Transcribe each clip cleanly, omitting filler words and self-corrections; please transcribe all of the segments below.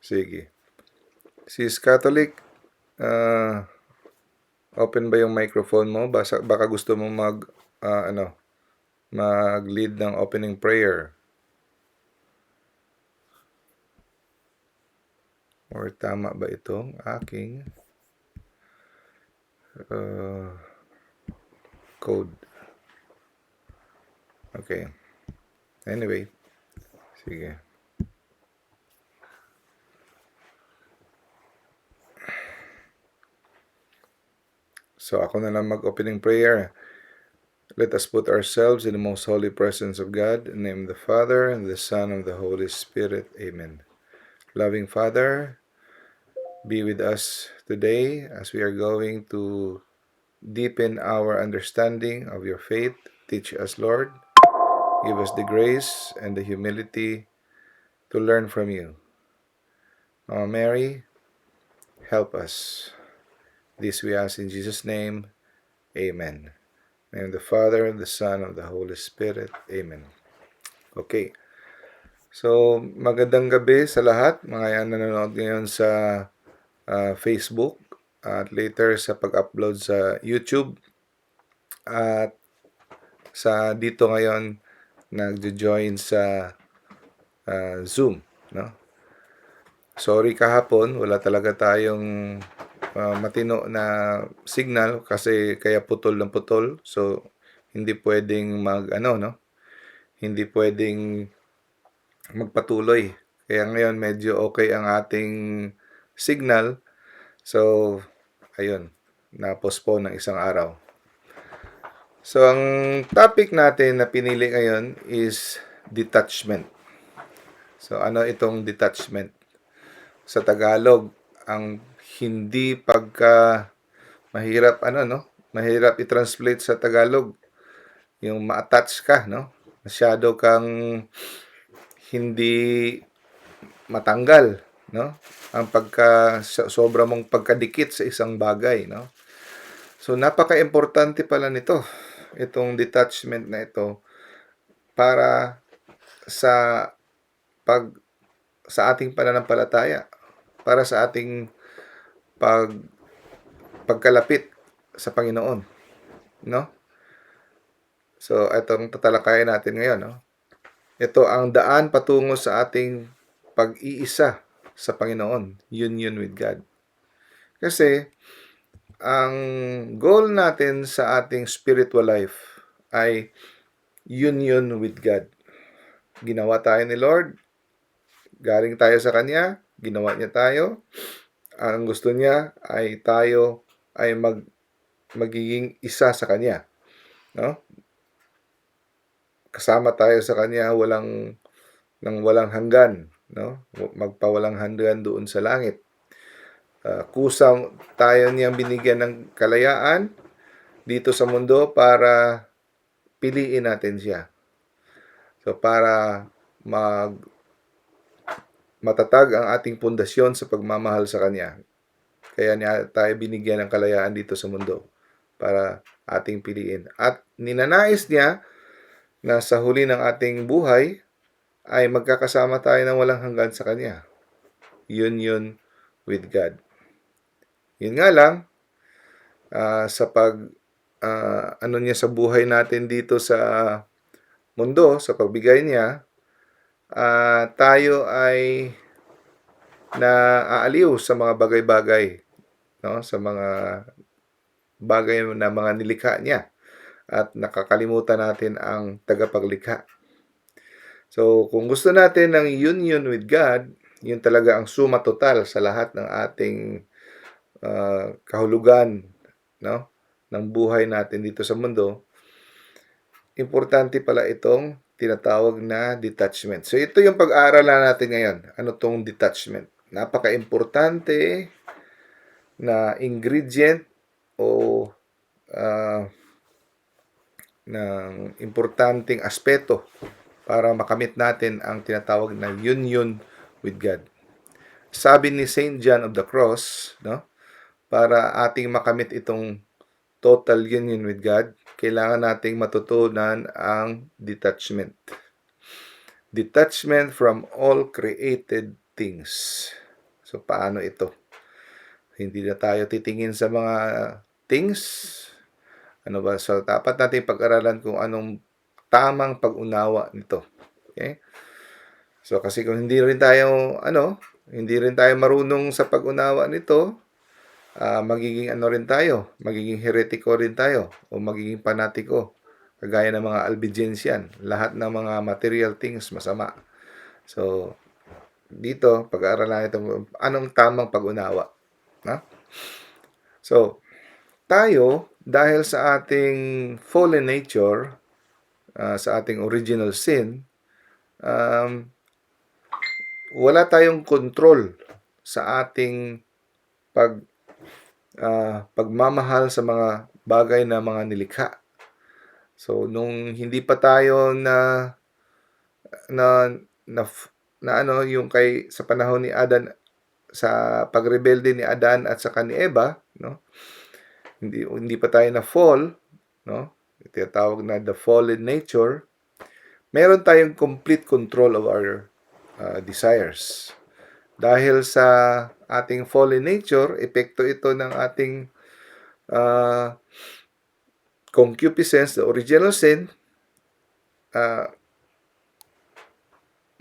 Sige. Sis Catholic, open ba yung microphone mo? Baka gusto mo mag-lead ng opening prayer. Or tama ba itong aking code? Okay. Anyway, sige. So ako na lang mag-opening prayer. Let us put ourselves in the most holy presence of God. In the name of the Father, and the Son, and the Holy Spirit. Amen. Loving Father, be with us today as we are going to deepen our understanding of your faith. Teach us, Lord. Give us the grace and the humility to learn from you. Mama Mary, help us. This we ask in Jesus' name. Amen. In the name of the Father, and the Son, and the Holy Spirit. Amen. Okay. So, magandang gabi sa lahat, mga yan nanonood ngayon sa Facebook at later sa pag-upload sa YouTube at sa dito ngayon nagjo-join sa Zoom, no? Sorry kahapon, wala talaga tayong matino na signal kasi kaya putol ng putol. So, hindi pwedeng Hindi pwedeng magpatuloy. Kaya ngayon medyo okay ang ating signal. So, ayun, na-postpone ng isang araw. So, ang topic natin na pinili ngayon is detachment. So, ano itong detachment? Sa Tagalog, ang hindi mahirap mahirap i-translate sa Tagalog. Yung ma-attach ka, no? Masyado kang hindi matanggal, no? Ang sobra mong pagkadikit sa isang bagay, no? So napaka-importante pala nito, itong detachment na ito para sa sa ating pananampalataya, para sa ating pagkalapit sa Panginoon, no? So itong tatalakayin natin ngayon, no? Ito ang daan patungo sa ating pag-iisa sa Panginoon, union with God. Kasi ang goal natin sa ating spiritual life ay union with God. Ginawa tayo ni Lord, galing tayo sa Kanya, ginawa niya tayo. Ang gusto niya ay tayo ay magiging isa sa Kanya, no? Kasama tayo sa Kanya walang hanggan, no? Magpawalang hanggan doon sa langit. Kusang tayo niyang binigyan ng kalayaan dito sa mundo para piliin natin siya. So para matatag ang ating pundasyon sa pagmamahal sa Kanya. Kaya niya tayo binigyan ng kalayaan dito sa mundo para ating piliin. At ninanais niya na sa huli ng ating buhay ay magkakasama tayo ng walang hanggan sa Kanya. Union with God. Yun nga lang, sa niya sa buhay natin dito sa mundo, sa pagbigay niya, tayo ay naaaliw sa mga bagay-bagay, no? Sa mga bagay na mga nilikha niya at nakakalimutan natin ang tagapaglikha. So, kung gusto natin ng union with God, yun talaga ang suma total sa lahat ng ating kahulugan, no, ng buhay natin dito sa mundo. Importante pala itong tinatawag na detachment. So ito yung pag-aaralan natin ngayon. Ano tong detachment? Napaka-importante na ingredient o ng importanteng aspeto para makamit natin ang tinatawag na union with God. Sabi ni Saint John of the Cross, no, para ating makamit itong total union with God, kailangan nating matutunan ang detachment. Detachment from all created things. So, paano ito? Hindi na tayo titingin sa mga things. Ano ba? So, dapat natin pag-aralan kung anong tamang pag-unawa nito. Okay? So, kasi kung hindi rin tayo marunong sa pag-unawa nito, magiging magiging heretiko rin tayo o magiging panatiko. Kagaya ng mga Albigensian, lahat ng mga material things masama. So, dito, pag-aaralan ito, anong tamang pag-unawa. No? So, tayo, dahil sa ating fallen nature, sa ating original sin, wala tayong control sa ating pagmamahal sa mga bagay na mga nilikha. So, nung hindi pa tayo yung sa panahon ni Adan, sa pagrebelde ni Adan at saka ni Eva, no? Hindi pa tayo na fall, no? Tinatawag na the fallen nature. Meron tayong complete control of our desires. Dahil sa ating fallen nature, epekto ito ng ating concupiscence, the original sin.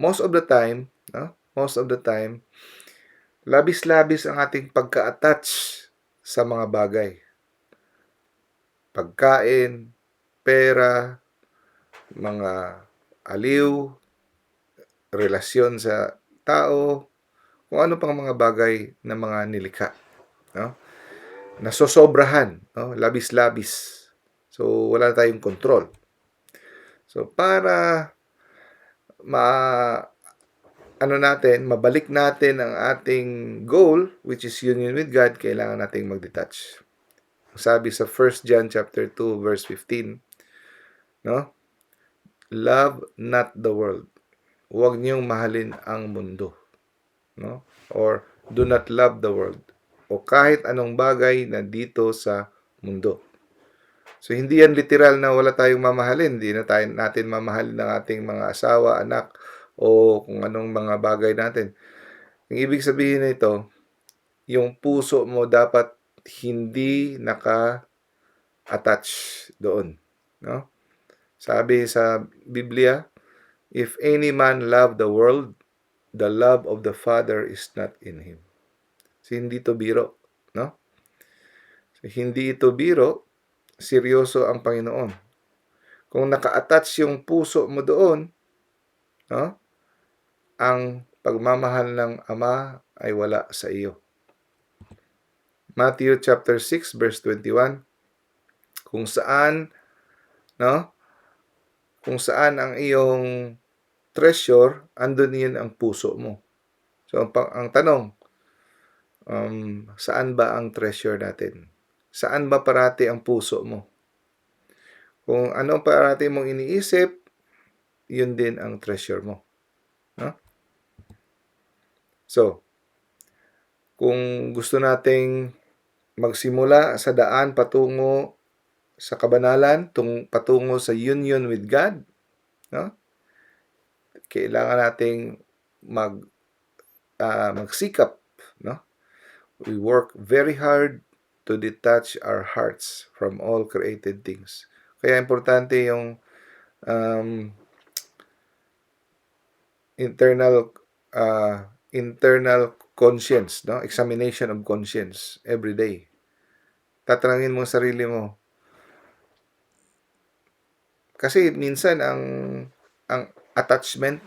Most of the time, labis-labis ang ating pagka-attach sa mga bagay. Pagkain, pera, mga aliw, relasyon sa tao, kung ano pang mga bagay na mga nilikha, no? Nasosobrahan, no? Labis-labis. So, wala tayong control. So, para mabalik natin ang ating goal, which is union with God, kailangan nating mag-detach. Sabi sa 1 John chapter 2 verse 15, no? Love not the world. Huwag niyong mahalin ang mundo, no? Or do not love the world. O kahit anong bagay na dito sa mundo. So, hindi yan literal na wala tayong mamahalin. Hindi na natin mamahalin ng ating mga asawa, anak, o kung anong mga bagay natin. Ang ibig sabihin nito, yung puso mo dapat hindi naka-attach doon. No? Sabi sa Biblia, if any man love the world, the love of the Father is not in him. So, hindi ito biro. No? So, hindi ito biro, seryoso ang Panginoon. Kung naka-attach yung puso mo doon, no? Ang pagmamahal ng Ama ay wala sa iyo. Matthew chapter 6 verse 21, kung saan ang iyong treasure, andun yun ang puso mo. So, ang tanong, saan ba ang treasure natin? Saan ba parati ang puso mo? Kung ano parati mong iniisip, yun din ang treasure mo. No? So, kung gusto nating magsimula sa daan patungo sa kabanalan, patungo sa union with God, no? Kailangan nating magsikap, no? We work very hard to detach our hearts from all created things. Kaya importante yung internal conscience, no? Examination of conscience every day. Tatanungin mo sarili mo. Kasi minsan ang attachment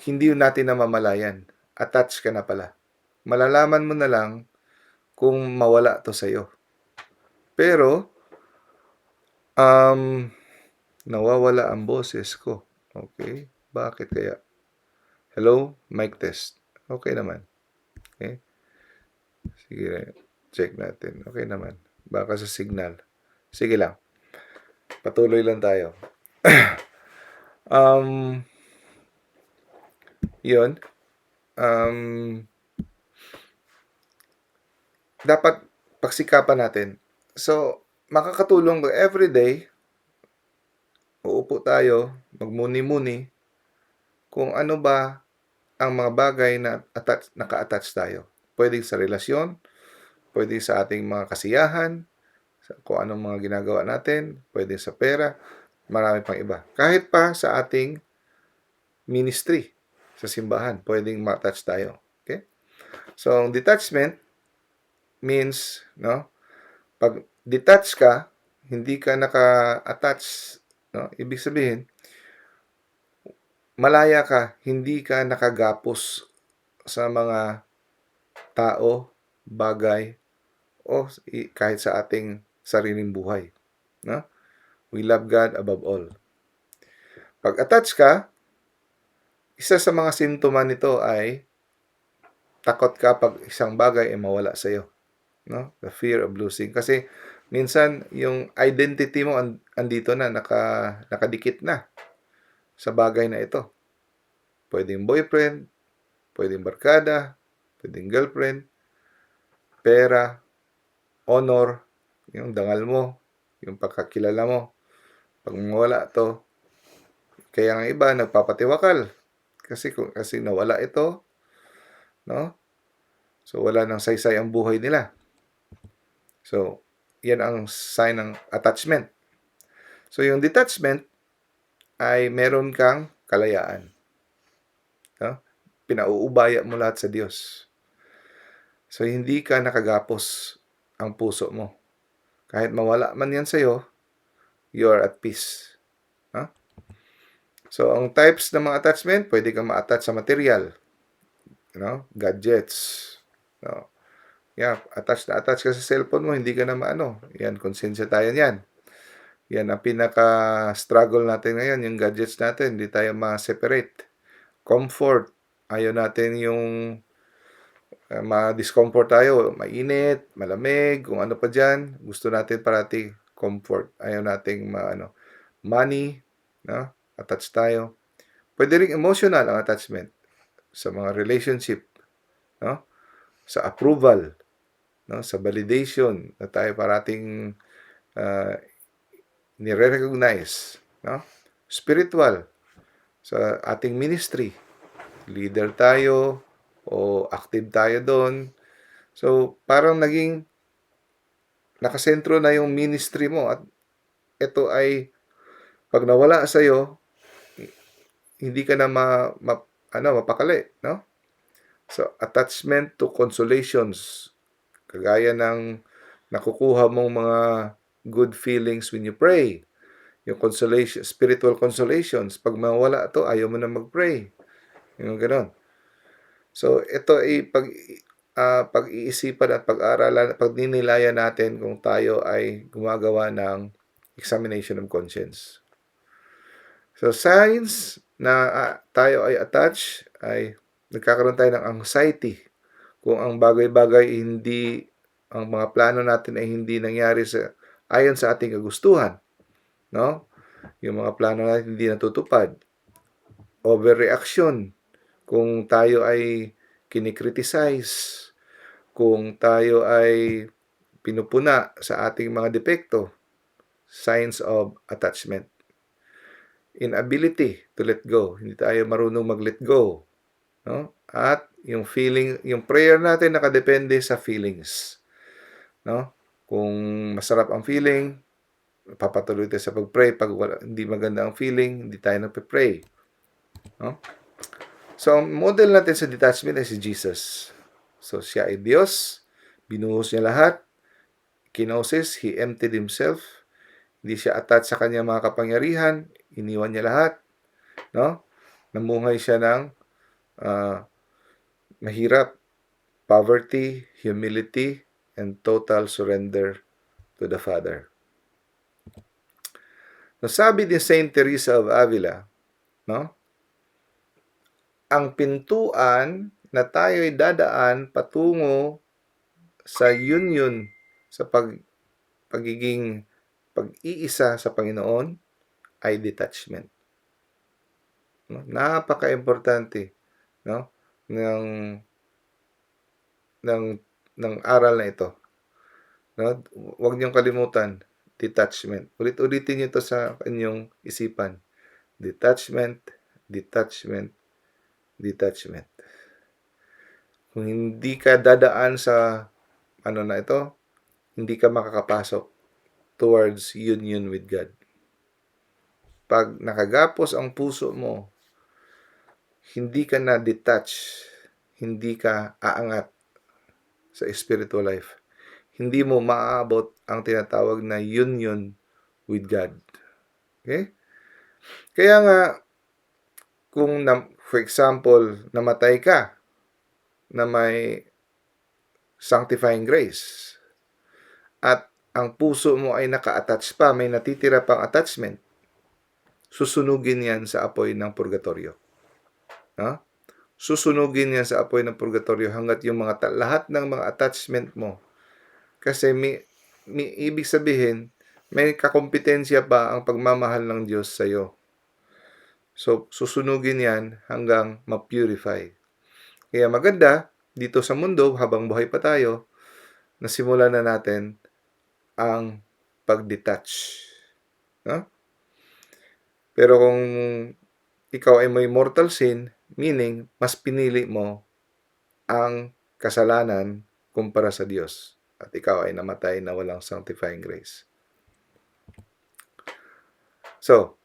hindi natin namamalayan. Attach ka na pala. Malalaman mo na lang kung mawala to sa'yo. Pero nawawala ang boses ko. Okay? Bakit kaya? Hello? Mic test. Okay naman. Okay? Sige, check natin. Okay naman. Baka sa signal. Sige lang. Patuloy lang tayo. Yun. Dapat pagsikapan natin. So, makakatulong ba everyday, uupo tayo, magmuni-muni, kung ano ba ang mga bagay na naka-attach tayo. Pwedeng sa relasyon, pwedeng sa ating mga kasiyahan, sa kung anong mga ginagawa natin, pwedeng sa pera, marami pang iba. Kahit pa sa ating ministry, sa simbahan, pwedeng ma-touch tayo. Okay? So, ang detachment means, no, pag detach ka, hindi ka naka-attach, no, ibig sabihin, malaya ka, hindi ka nakagapos sa mga tao, bagay, o kahit sa ating sariling buhay. No? We love God above all. Pag attach ka, isa sa mga simptoma nito ay takot ka pag isang bagay ay mawala sa iyo. No? The fear of losing. Kasi minsan yung identity mo andito na, nakadikit na sa bagay na ito. Pwedeng boyfriend, pwedeng barkada, pwedeng girlfriend, pera, honor, yung dangal mo, yung pagkakilala mo. Pag mawala to, kaya ang iba nagpapatiwakal. Kasi nawala ito, no? So wala nang saysay ang buhay nila. So, yan ang sign ng attachment. So yung detachment ay meron kang kalayaan. No? Pinauubaya mo lahat sa Diyos. So hindi ka nakagapos ang puso mo. Kahit mawala man yan sa'yo, you are at peace. Huh? So, ang types ng mga attachment, pwede kang ma-attach sa material. Gadgets. No? Yeah, attach ka sa cellphone mo, hindi ka na maano. Yan, konsensya tayo yan. Yan ang pinaka-struggle natin ngayon, yung gadgets natin, hindi tayo ma-separate. Comfort. Ayaw natin yung ma-discomfort tayo, mainit, malamig, kung ano pa dyan. Gusto natin parati comfort. Ayaw nating money, no? Attach tayo. Pwede rin emotional ang attachment sa mga relationship, no? Sa approval, no? Sa validation na tayo parating nire-recognize, no? Spiritual, sa ating ministry. Leader tayo o active tayo doon. So, parang naging nakasentro na yung ministry mo at ito ay pag nawala sa iyo, hindi ka na mapakali, no? So, attachment to consolations. Kagaya ng nakukuha mong mga good feelings when you pray. Yung consolation, spiritual consolations. Pag mawala ito, ayaw mo na mag-pray. Yung gano'n. So, ito ay pag-iisipan at pag-aralan, pagdinilayan natin kung tayo ay gumagawa ng examination of conscience. So, signs na tayo ay attached ay nagkakaroon tayo ng anxiety. Kung ang bagay-bagay ang mga plano natin ay hindi nangyari ayon sa ating kagustuhan. No? Yung mga plano natin hindi natutupad. Overreaction. Kung tayo ay kinikriticize. Kung tayo ay pinupuna sa ating mga depekto. Signs of attachment. Inability to let go. Hindi tayo marunong mag-let go. No? At yung prayer natin nakadepende sa feelings. No? Kung masarap ang feeling, papatuloy tayo sa pag-pray. Pag hindi maganda ang feeling, hindi tayo nagpe-pray. No? So, ang model natin sa detachment ay si Jesus. So, siya ay Diyos. Binuhos niya lahat. Kenosis, He emptied Himself. Hindi siya attached sa kanyang mga kapangyarihan. Iniwan niya lahat. No? Namuhay siya ng mahirap, poverty, humility, and total surrender to the Father. Nasabi ni Saint Teresa of Avila, no? Ang pintuan na tayo'y dadaan patungo sa union, sa pagiging pag-iisa sa Panginoon ay detachment. No? Napaka-importante, no? ng aral na ito. No? Huwag niyong kalimutan, detachment. Ulit-ulitin niyo ito sa inyong isipan. Detachment, detachment, detachment. Kung hindi ka dadaan sa hindi ka makakapasok towards union with God. Pag nakagapos ang puso mo, hindi ka na detach, hindi ka aangat sa spiritual life. Hindi mo maaabot ang tinatawag na union with God. Okay? Kaya nga, kung for example, namatay ka na may sanctifying grace at ang puso mo ay naka-attach pa, may natitira pang attachment, susunugin yan sa apoy ng purgatorio. No? Susunugin yan sa apoy ng purgatorio hanggat yung lahat ng mga attachment mo. Kasi ibig sabihin, may kakompetensya pa ang pagmamahal ng Diyos sa iyo. So, susunugin yan hanggang ma-purify. Kaya maganda, dito sa mundo, habang buhay pa tayo, nasimulan na natin ang pag-detach. No? Pero kung ikaw ay may mortal sin, meaning, mas pinili mo ang kasalanan kumpara sa Diyos. At ikaw ay namatay na walang sanctifying grace. So,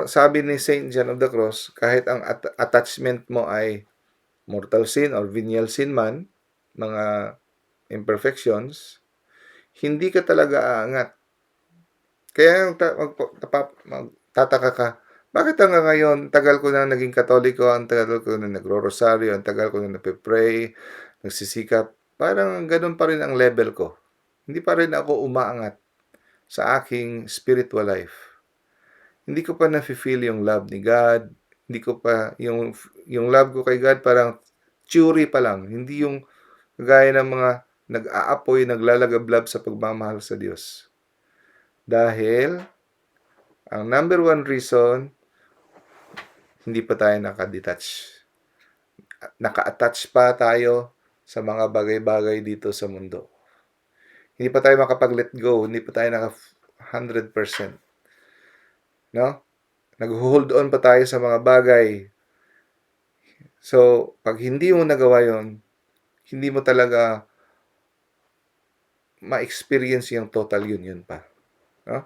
sabi ni St. John of the Cross, kahit ang attachment mo ay mortal sin or venial sin man, mga imperfections, hindi ka talaga aangat. Kaya magtataka ka, bakit hanggang ngayon, tagal ko na naging Katoliko, ang tagal ko na nagro-rosaryo, ang tagal ko na nagpe-pray, nagsisikap, parang ganun pa rin ang level ko. Hindi pa rin ako umaangat sa aking spiritual life. Hindi ko pa na-feel yung love ni God. Hindi ko pa, yung love ko kay God parang theory pa lang. Hindi yung gaya ng mga nag-aapoy, naglalagablab sa pagmamahal sa Diyos. Dahil, ang number one reason, hindi pa tayo naka-detach. Naka-attach pa tayo sa mga bagay-bagay dito sa mundo. Hindi pa tayo makapag-let go. Hindi pa tayo naka 100%. No? Nag-hold on pa tayo sa mga bagay. So, pag hindi mo nagawa yon, hindi mo talaga ma-experience yung total union pa. No?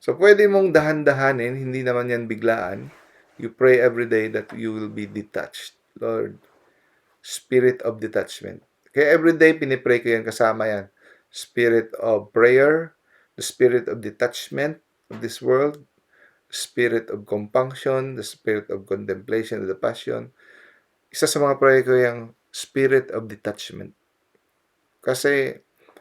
So, pwede mong dahan-dahanin, hindi naman yan biglaan. You pray every day that you will be detached. Lord, spirit of detachment. Kaya every day, pinipray ko yan, kasama yan. Spirit of prayer, the spirit of detachment of this world, spirit of compunction, the spirit of contemplation of the passion. Isa sa mga prayer ko yung spirit of detachment. Kasi,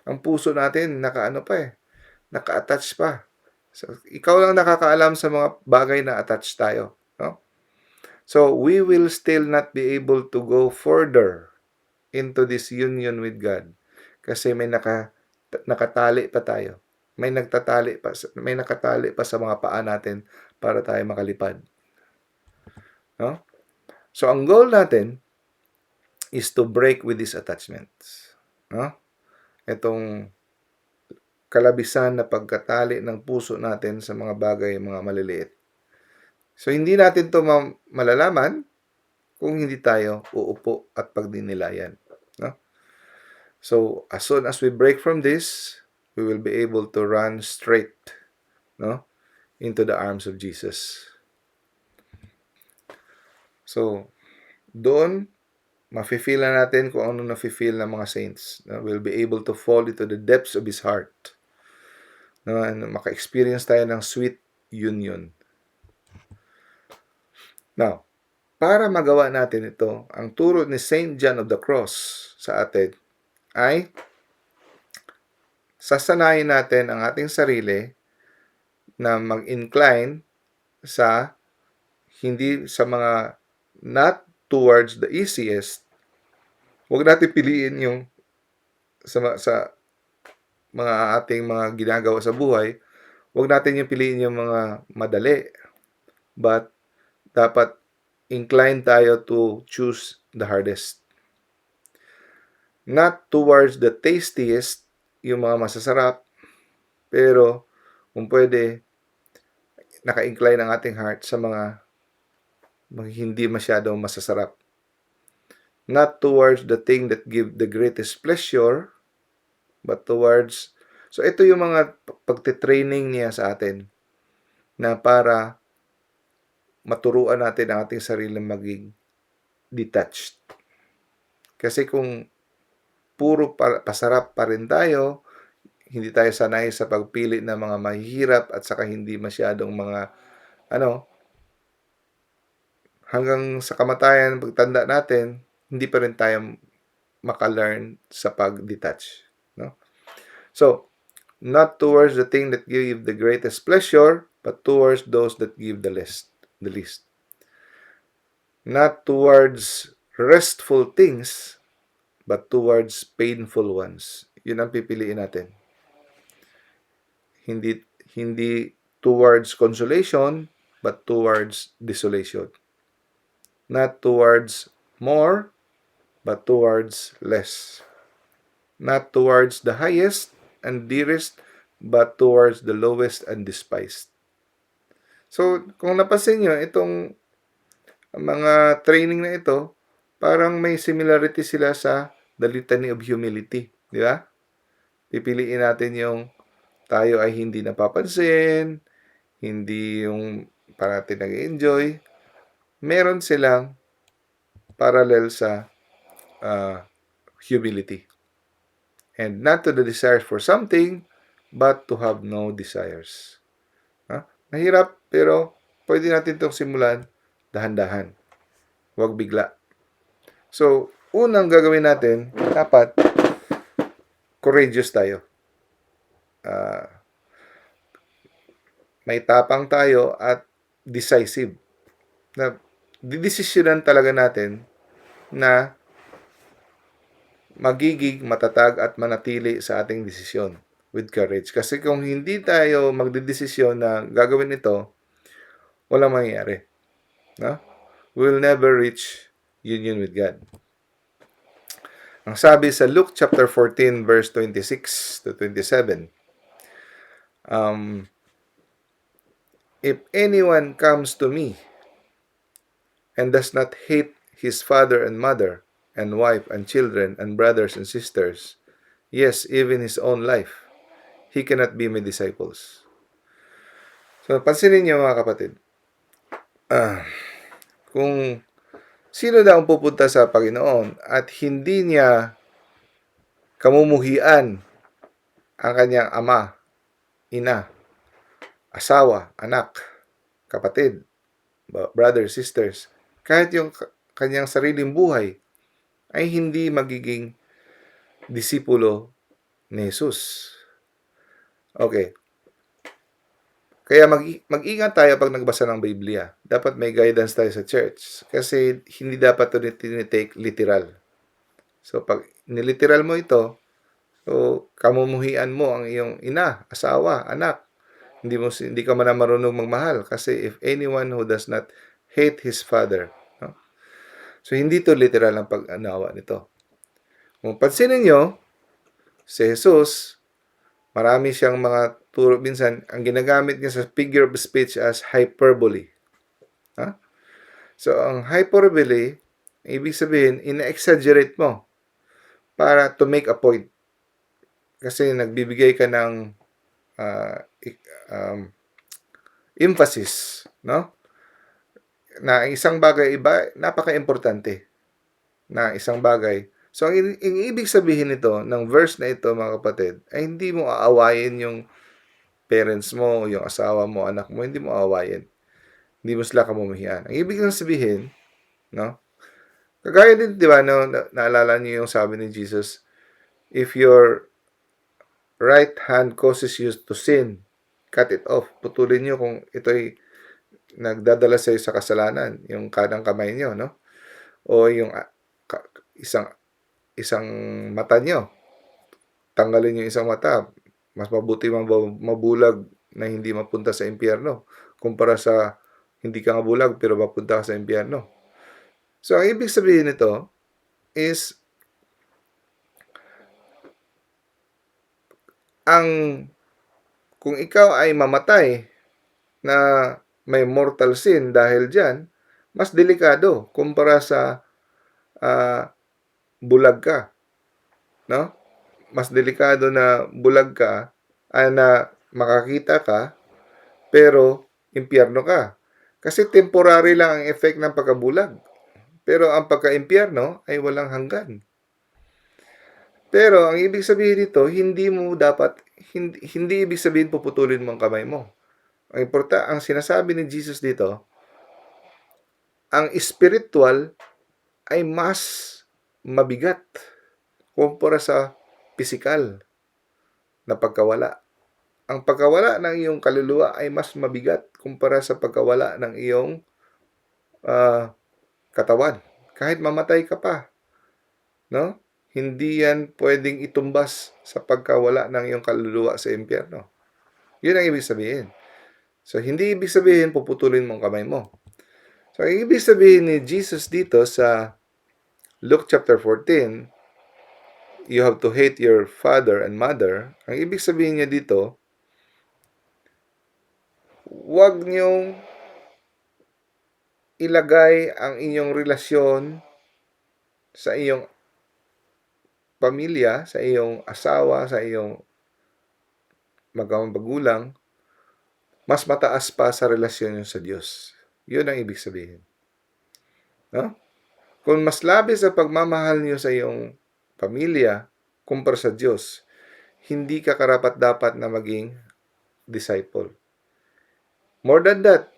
ang puso natin, naka-attach pa. So, ikaw lang nakakaalam sa mga bagay na attached tayo. No? So, we will still not be able to go further into this union with God. Kasi may nakatali pa tayo. May nakatali pa sa mga paa natin para tayo makalipad. No? So, ang goal natin is to break with these attachments. No? Itong kalabisan na pagkatali ng puso natin sa mga bagay, mga maliliit. So, hindi natin to malalaman kung hindi tayo uupo at pagdinilayan. No? So, as soon as we break from this, we will be able to run straight, no, into the arms of Jesus. So, doon, mafe-feel na natin kung ano nafe-feel ng mga saints. No? We'll be able to fall into the depths of His heart. No? And maka-experience tayo ng sweet union. Now, para magawa natin ito, ang turo ni St. John of the Cross sa atin ay sasanayin natin ang ating sarili na mag-incline hindi sa mga not towards the easiest. Huwag natin piliin yung sa mga ating mga ginagawa sa buhay. Huwag natin yung piliin yung mga madali. But dapat incline tayo to choose the hardest. Not towards the tastiest, yung mga masasarap, pero kung pwede, naka-incline ang ating heart sa mga hindi masyadong masasarap. not towards the thing that give the greatest pleasure, but towards... So, ito yung mga pagtitraining niya sa atin na para maturuan natin ang ating sariling maging detached. Kasi kung puro pasarap pa rin tayo, hindi tayo sanay sa pagpili ng mga mahihirap at saka hindi masyadong mga hanggang sa kamatayan, pagtanda natin, hindi pa rin tayo maka-learn sa pag-detach. No? So, not towards the thing that give the greatest pleasure, but towards those that give the least. Not towards restful things, but towards painful ones. Yun ang pipiliin natin. Hindi towards consolation, but towards desolation. Not towards more, but towards less. Not towards the highest and dearest, but towards the lowest and despised. So, kung napansin nyo, itong mga training na ito, parang may similarity sila sa the litany of humility. Di ba? Pipiliin natin yung tayo ay hindi napapansin, hindi yung parating nag-enjoy. Meron silang parallel sa humility. And not to the desires for something, but to have no desires. Mahirap, pero pwede natin itong simulan dahan-dahan. Huwag bigla. So, unang gagawin natin, dapat courageous tayo. May tapang tayo at decisive. Na didesisyonan talaga natin na magiging matatag at manatili sa ating desisyon with courage. Kasi kung hindi tayo magdedesisyon na gagawin ito, walang mangyayari. No? We'll never reach union with God. Ang sabi sa Luke chapter 14 verse 26 to 27, if anyone comes to me and does not hate his father and mother and wife and children and brothers and sisters, yes, even his own life, he cannot be my disciples. So, pansinin niyo mga kapatid, kung sino daw ang pupunta sa Panginoon at hindi niya kamumuhian ang kanyang ama, ina, asawa, anak, kapatid, brothers, sisters, kahit yung kanyang sariling buhay, ay hindi magiging disipulo ni Jesus. Okay. Kaya mag-ingat tayo pag nagbasa ng Biblia. Dapat may guidance tayo sa church. Kasi hindi dapat ito tinitake literal. So, pag niliteral mo ito, so, kamumuhian mo ang iyong ina, asawa, anak. Hindi ka man marunong magmahal. Kasi if anyone who does not hate his father. No? So, hindi to literal ang pag-anawa nito. Kung pansinin nyo, si Jesus, marami siyang mga turo. Minsan, ang ginagamit niya sa figure of speech as hyperbole. So, ang hyperbole, ibig sabihin, ina-exaggerate mo para to make a point. Kasi nagbibigay ka ng emphasis, no? Na isang bagay iba, napaka-importante na isang bagay. So, ang ibig sabihin nito, ng verse na ito, mga kapatid, ay hindi mo aawayin yung parents mo, yung asawa mo, anak mo, hindi mo aawayin. Hindi mo sila kamumuhian. Ang ibig lang sabihin, no? Kagaya din, di ba, no, naalala niyo yung sabi ni Jesus, if your right hand causes you to sin, cut it off. Putulin niyo kung ito'y nagdadala sa iyo sa kasalanan, yung kanang kamay niyo, no? O yung isang mata niyo. Tanggalin niyo isang mata. Mas mabuti mabulag na hindi mapunta sa impyerno kumpara sa hindi ka mabulag pero mapunta ka sa impyerno. So, ang ibig sabihin nito is kung ikaw ay mamatay na may mortal sin dahil dyan, mas delikado kumpara sa bulag ka, no? Mas delikado na bulag ka, na makakita ka, pero impyerno ka. Kasi temporary lang ang effect ng pagkabulag. Pero ang pagka-impyerno ay walang hanggan. Pero ang ibig sabihin nito, hindi ibig sabihin puputulin mo ang kamay mo. Ang sinasabi ni Jesus dito, ang spiritual ay mas mabigat kumpara sa physical na pagkawala. Ang pagkawala ng iyong kaluluwa ay mas mabigat kumpara sa pagkawala ng iyong katawan. Kahit mamatay ka pa, no? Hindi yan pwedeng itumbas sa pagkawala ng iyong kaluluwa sa impyerno. Yun ang ibig sabihin. So, hindi ibig sabihin puputulin mo ang kamay mo. So, ang ibig sabihin ni Jesus dito sa Luke chapter 14, you have to hate your father and mother. Ang ibig sabihin niya dito, huwag niyong ilagay ang inyong relasyon sa iyong pamilya, sa iyong asawa, sa iyong magulang, mas mataas pa sa relasyon niyo sa Diyos. Yun ang ibig sabihin. No? Kung mas labis ang pagmamahal niyo sa iyong pamilya kumpara sa Diyos, hindi ka karapat-dapat na maging disciple. More than that,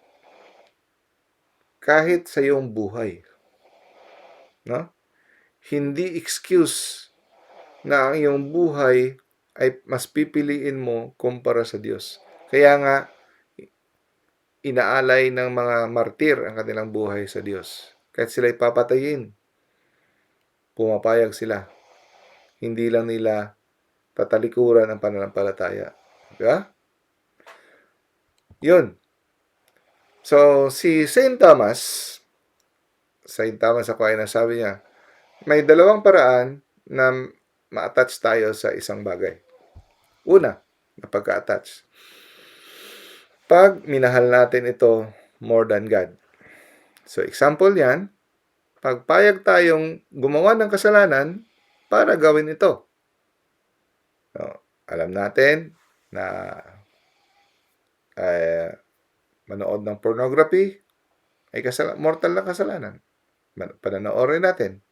kahit sa iyong buhay, no? Hindi excuse na ang iyong buhay ay mas pipiliin mo kumpara sa Diyos. Kaya nga, inaalay ng mga martir ang kanilang buhay sa Diyos. Kahit sila'y papatayin, pumapayag sila. Hindi lang nila tatalikuran ang pananampalataya. Diba? Yun. So, si St. Thomas Aquinas, sabi niya, may dalawang paraan na ma-attach tayo sa isang bagay. Una, na pagka-attach. Pag minahal natin ito more than God. So, example yan, pagpayag tayong gumawa ng kasalanan para gawin ito. So, alam natin na manood ng pornography ay mortal na kasalanan. Pananoorin natin.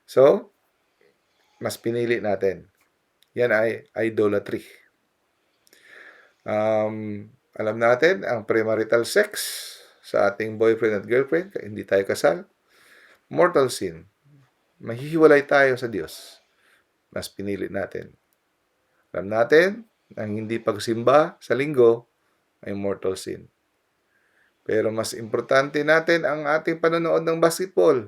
So, mas pinili natin. Yan ay idolatry. Alam natin, ang premarital sex sa ating boyfriend at girlfriend, hindi tayo kasal, mortal sin. Mahihiwalay tayo sa Diyos. Mas pinili natin. Alam natin, ang hindi pagsimba sa linggo ay mortal sin. Pero mas importante natin ang ating panonood ng basketball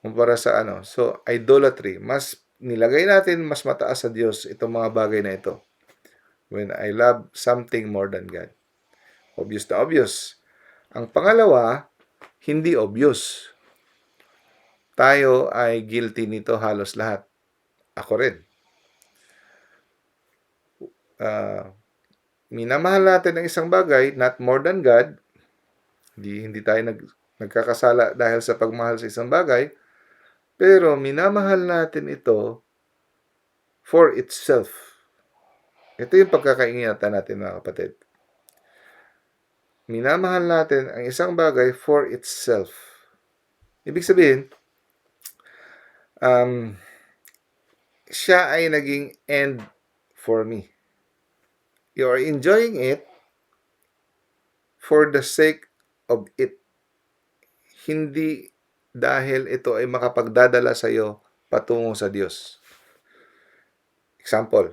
kumpara sa So, idolatry. Mas nilagay natin mas mataas sa Diyos itong mga bagay na ito. When I love something more than God. Obvious na obvious. Ang pangalawa, hindi obvious. Tayo ay guilty nito halos lahat. Ako rin. Minamahal natin ang isang bagay, not more than God. Hindi tayo nagkakasala dahil sa pagmahal sa isang bagay. Pero minamahal natin ito for itself. Ito yung pagkakaingatan natin, mga kapatid. Minamahal natin ang isang bagay for itself. Ibig sabihin, siya ay naging end for me. You are enjoying it for the sake of it. Hindi dahil ito ay makapagdadala sa iyo patungo sa Diyos. Example,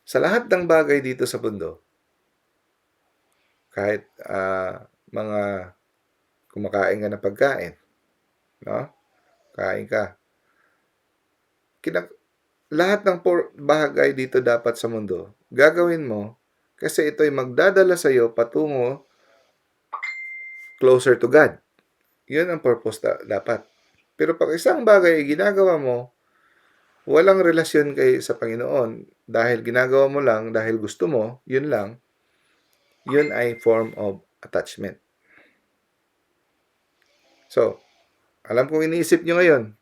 sa lahat ng bagay dito sa mundo, kahit mga kumakain ka ng pagkain, no? Kain ka. Lahat ng bagay dito dapat sa mundo, gagawin mo kasi ito ay magdadala sa iyo patungo closer to God. Yun ang purpose dapat. Pero pag isang bagay ay ginagawa mo, walang relasyon kay sa Panginoon, dahil ginagawa mo lang, dahil gusto mo, yun lang, yun ay form of attachment. So, alam kong iniisip nyo ngayon,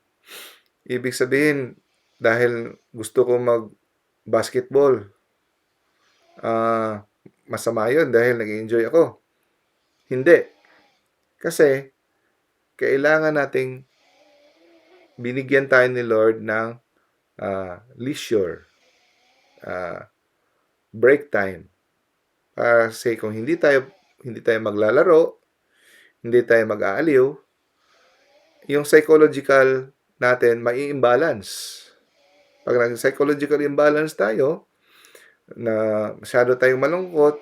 Ibig sabihin, dahil gusto ko mag-basketball, masama yun dahil nag-enjoy ako. Hindi. Kasi, kailangan nating binigyan tayo ni Lord ng leisure, break time. Kasi kung hindi tayo maglalaro, hindi tayo mag-aaliw, yung psychological natin mai-imbalance. Pag nag-psychological imbalance tayo, na masyado tayong malungkot,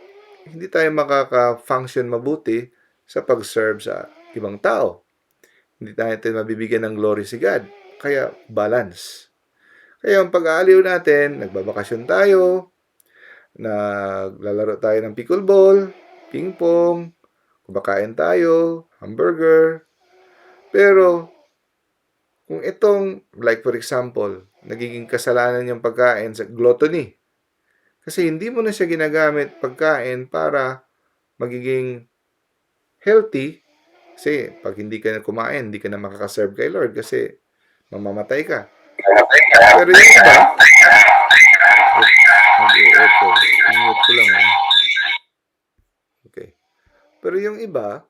hindi tayo makaka-function mabuti sa pag-serve sa ibang tao. Hindi natin mabibigyan ng glory si God. Kaya balance. Kaya ang pag-aaliw natin, nagbabakasyon tayo, naglalaro tayo ng pickleball, ping pong, kumakain tayo, hamburger. Pero kung itong, like for example, nagiging kasalanan yung pagkain sa gluttony. Kasi hindi mo na siya ginagamit pagkain para magiging healthy. Kasi pag hindi ka na kumain, hindi ka na makakaserve kay Lord kasi mamamatay ka. Pero yung iba, nag-e-echo. Mute ko lang. Okay. Pero yung iba,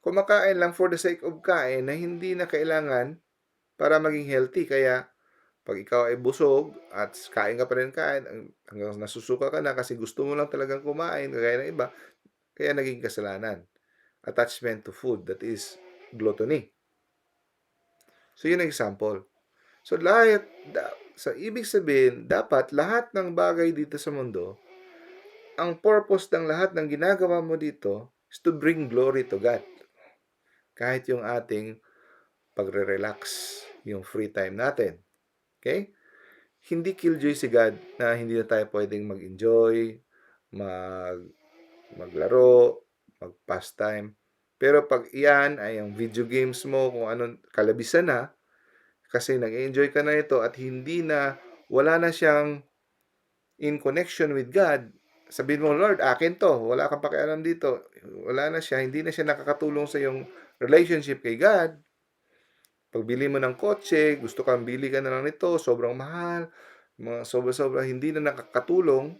kumakain lang for the sake of kain na hindi na kailangan para maging healthy. Kaya pag ikaw ay busog at kain ka pa rin kain, hanggang nasusuka ka na kasi gusto mo lang talagang kumain, kagaya ng iba, kaya naging kasalanan. Attachment to food, that is gluttony. So, yun ang example. So, ibig sabihin, dapat lahat ng bagay dito sa mundo, ang purpose ng lahat ng ginagawa mo dito is to bring glory to God. Kahit yung ating pagre-relax, yung free time natin. Okay? Hindi killjoy si God na hindi na tayo pwedeng mag-enjoy, maglaro, mag-pastime. Pero pag iyan ay ang video games mo, kung anong kalabisan na, kasi nag-enjoy ka na ito at wala na siyang in connection with God, sabihin mo, Lord, akin to, wala kang pakialam dito, wala na siya, hindi na siya nakakatulong sa iyong relationship kay God. Pagbili mo ng kotse, gusto kang bili ka na lang nito, sobrang mahal, sobra-sobra, hindi na nakakatulong.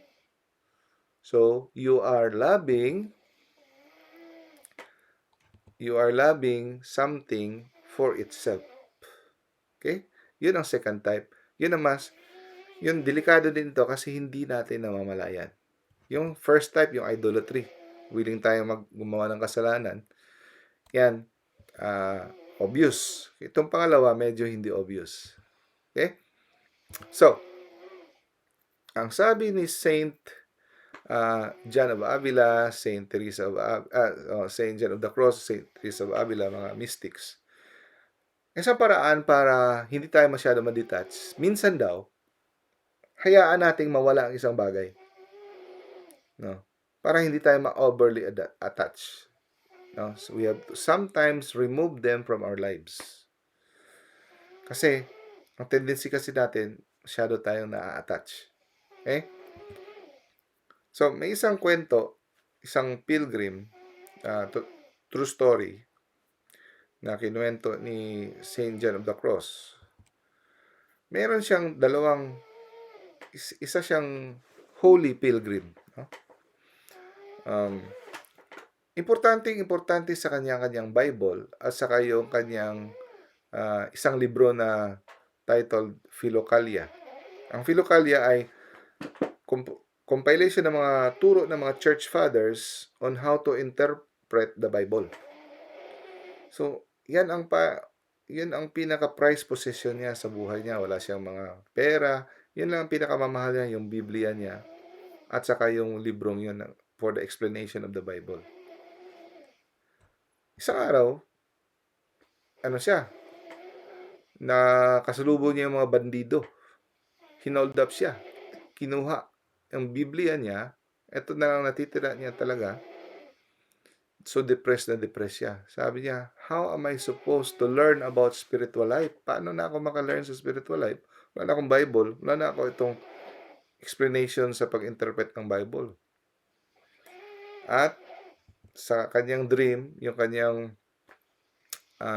So, you are loving something for itself. Okay? Yun ang second type. Yun delikado din to kasi hindi natin namamalayan. Yung first type, yung idolatry. Willing tayong gumawa ng kasalanan. Yan, obvious. Itong pangalawa, medyo hindi obvious. Okay? So, ang sabi ni Saint John of Avila, Saint John of the Cross, Saint Teresa of Avila, mga mystics, isang paraan para hindi tayo masyado ma-detach, minsan daw, hayaan nating mawala ang isang bagay. No? Para hindi tayo ma-overly attached. No? So we have to sometimes remove them from our lives. Kasi, ang tendency kasi natin, masyado tayong na-attach. Okay? So, may isang kwento, isang pilgrim, true story, na kinuwento ni Saint John of the Cross. Meron siyang isa siyang holy pilgrim. No? Importante sa kanyang Bible at saka yung kanyang isang libro na titled Philokalia. Ang Philokalia ay compilation ng mga turo ng mga church fathers on how to interpret the Bible. So, yan ang pinaka-prize possession niya sa buhay niya. Wala siyang mga pera. Yun lang ang pinakamamahal niya, yung Biblia niya. At saka yung librong yun for the explanation of the Bible. Isang araw, kasalubong niya yung mga bandido. Hinold up siya. Kinuha ang Biblia niya. Ito na lang natitira niya talaga. So depressed siya. Sabi niya, how am I supposed to learn about spiritual life? Paano na ako maka-learn sa spiritual life? Wala na akong Bible. Wala na ako itong explanation sa pag-interpret ng Bible. At sa kanyang dream, yung kanyang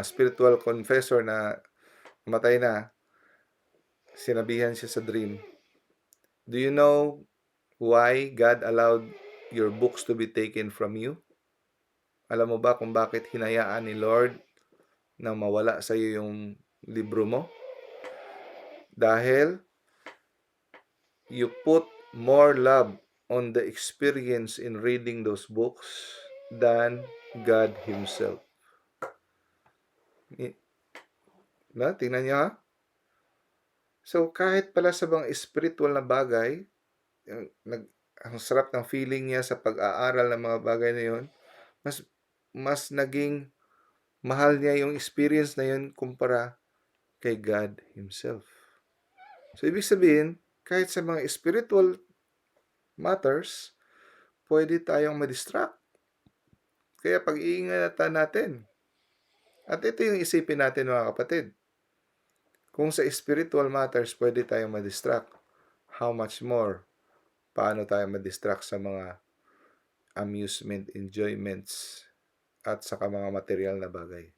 spiritual confessor na matay na, sinabihan siya sa dream, "Do you know why God allowed your books to be taken from you?" Alam mo ba kung bakit hinayaan ni Lord na mawala sa iyo yung libro mo? Dahil you put more love on the experience in reading those books than God Himself. Tingnan niyo ha. So, kahit pala sa mga spiritual na bagay, ang sarap ng feeling niya sa pag-aaral ng mga bagay na yun, mas naging mahal niya yung experience na yun kumpara kay God Himself. So, ibig sabihin, kahit sa mga spiritual matters, pwede tayong ma-distract. Kaya pag-iingatan natin. At ito yung isipin natin mga kapatid. Kung sa spiritual matters, pwede tayong ma-distract. How much more? Paano tayo ma-distract sa mga amusement, enjoyments, at saka mga material na bagay?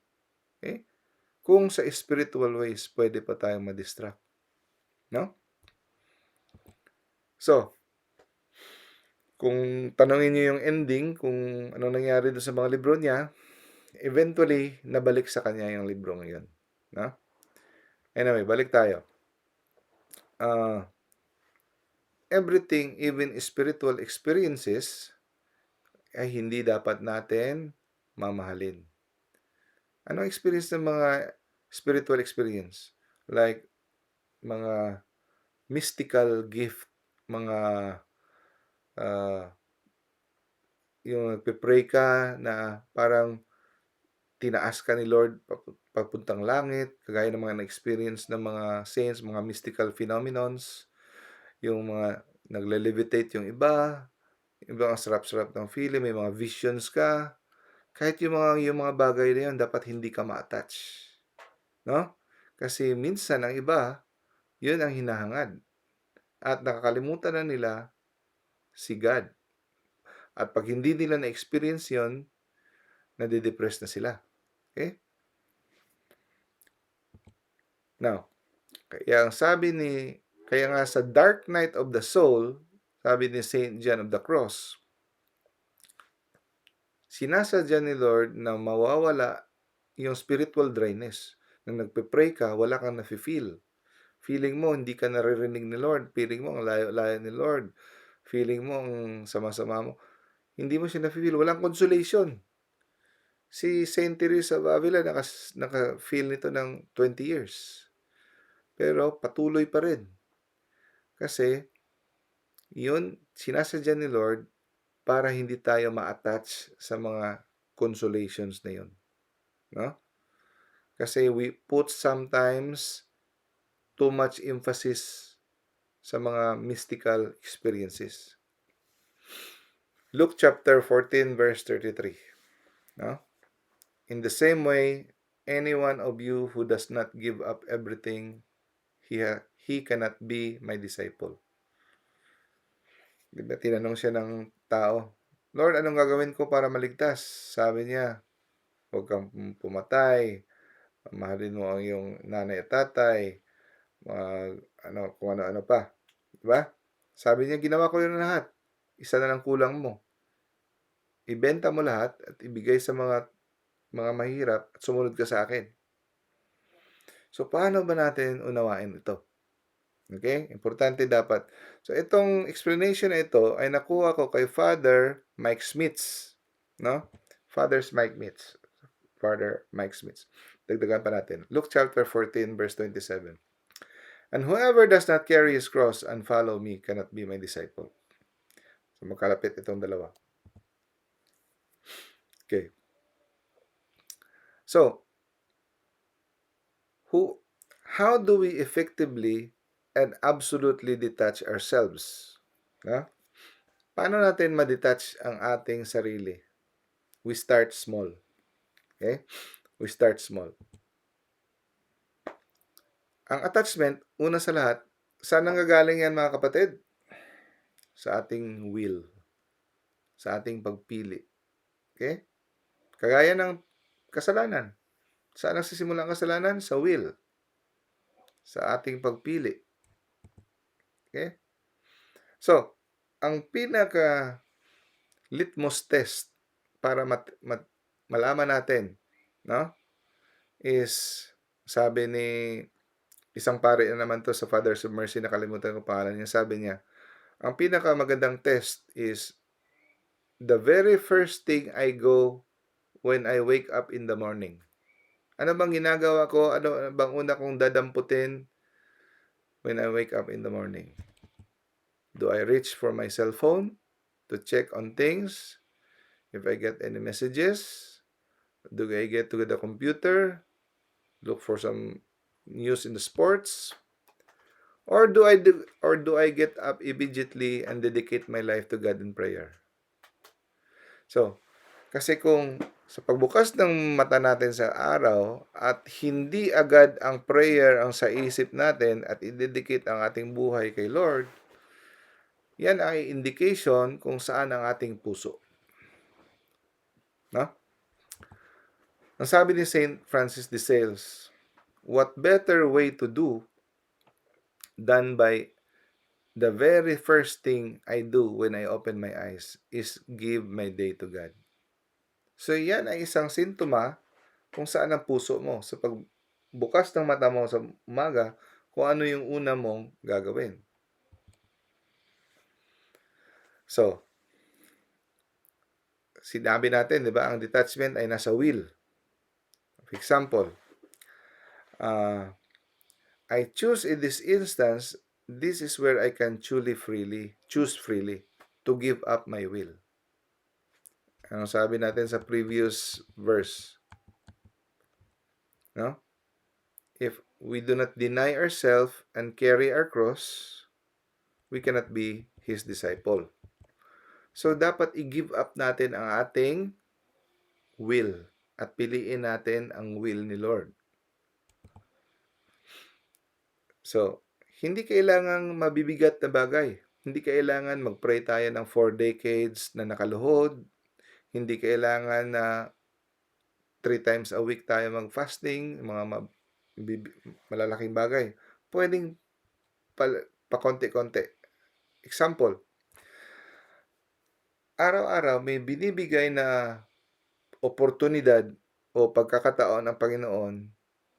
Okay? Kung sa spiritual ways, pwede pa tayong ma-distract. No? So, kung tanongin niyo yung ending, kung ano nangyari doon sa mga libro niya, eventually, nabalik sa kanya yung libro ngayon. No? Anyway, balik tayo. Everything, even spiritual experiences, ay hindi dapat natin mamahalin. Anong experience ng mga spiritual experience? Like, mga mystical gift, mga yung nagpe-pray ka na parang tinaas ka ni Lord papuntang langit, kagaya ng mga na-experience ng mga saints, mga mystical phenomenons, yung mga nagle-levitate yung iba ang sarap-sarap ng feeling, may mga visions ka. Kahit yung mga bagay na yun, dapat hindi ka ma-attach. No? Kasi minsan ang iba, yun ang hinahangad. At nakakalimutan na nila si God. At pag hindi nila na-experience yun, nade-depress na sila. Okay? Now, kaya nga sa dark night of the soul, sabi ni Saint John of the Cross, sinasadya ni Lord na mawawala yung spiritual dryness. Nang nagpe-pray ka, wala kang nafe-feel. Feeling mo, hindi ka naririnig ni Lord. Feeling mo, ang layo-layo ni Lord. Feeling mo, ang sama-sama mo. Hindi mo siya nafe-feel. Walang consolation. Si Saint Teresa of Avila, naka-feel nito ng 20 years. Pero patuloy pa rin. Kasi, yun, sinasadya ni Lord para hindi tayo ma-attach sa mga consolations na yun. No? Kasi we put sometimes too much emphasis sa mga mystical experiences. Luke chapter 14 verse 33. No? In the same way, any one of you who does not give up everything, he cannot be my disciple. Diba, tinanong siya ng tao, Lord, anong gagawin ko para maligtas? Sabi niya, huwag kang pumatay, mahalin mo ang iyong nanay at tatay, kung ano-ano pa. Diba? Sabi niya, ginawa ko yun lahat. Isa na lang kulang mo. Ibenta mo lahat at ibigay sa mga mahirap at sumunod ka sa akin. So, paano ba natin unawain ito? Okay? Importante dapat. So, itong explanation na ito ay nakuha ko kay Father Mike Smits. No? Father Mike Smits. Dagdagan pa natin. Luke chapter 14 verse 27. And whoever does not carry his cross and follow me cannot be my disciple. So, magkalapit itong dalawa. Okay. So, how do we effectively and absolutely detach ourselves? No? Paano natin ma-detach ang ating sarili? We start small. Okay? We start small. Ang attachment, una sa lahat, saan nanggagaling yan mga kapatid? Sa ating will. Sa ating pagpili. Okay? Kagaya ng kasalanan. Saan nagsisimula ang kasalanan? Sa will. sa ating pagpili. Okay? So, ang pinaka litmus test para malaman natin, no, is sabi ni isang pare na naman to sa Fathers of Mercy, nakalimutan ko pangalan niya, sabi niya, ang pinakamagandang test is the very first thing I go when I wake up in the morning. Ano bang ginagawa ko? Ano bang una kong dadamputin when I wake up in the morning? Do I reach for my cell phone to check on things? If I get any messages? Do I get to the computer? Look for some news in the sports? Or do I get up immediately and dedicate my life to God in prayer? So, kasi kung sa pagbukas ng mata natin sa araw at hindi agad ang prayer ang sa isip natin at i-dedicate ang ating buhay kay Lord, yan ay indication kung saan ang ating puso. No? Ang sabi ni Saint Francis de Sales, what better way to do than by the very first thing I do when I open my eyes is give my day to God. So yan ay isang sintoma kung saan ang puso mo. Sa pagbukas ng mata mo sa umaga, kung ano yung una mong gagawin. So, sinabi natin, di ba, ang detachment ay nasa will. For example, I choose in this instance, this is where I can choose freely to give up my will. Ano sabi natin sa previous verse? No? If we do not deny ourselves and carry our cross, we cannot be His disciple. So, dapat i-give up natin ang ating will at piliin natin ang will ni Lord. So, hindi kailangang mabibigat na bagay. Hindi kailangan mag-pray tayo ng 4 decades na nakaluhod. Hindi kailangan na 3 times a week tayo mag-fasting, mga malalaking bagay. Pwedeng pakonti-konti. Example, araw-araw may binibigay na oportunidad o pagkakataon ng Panginoon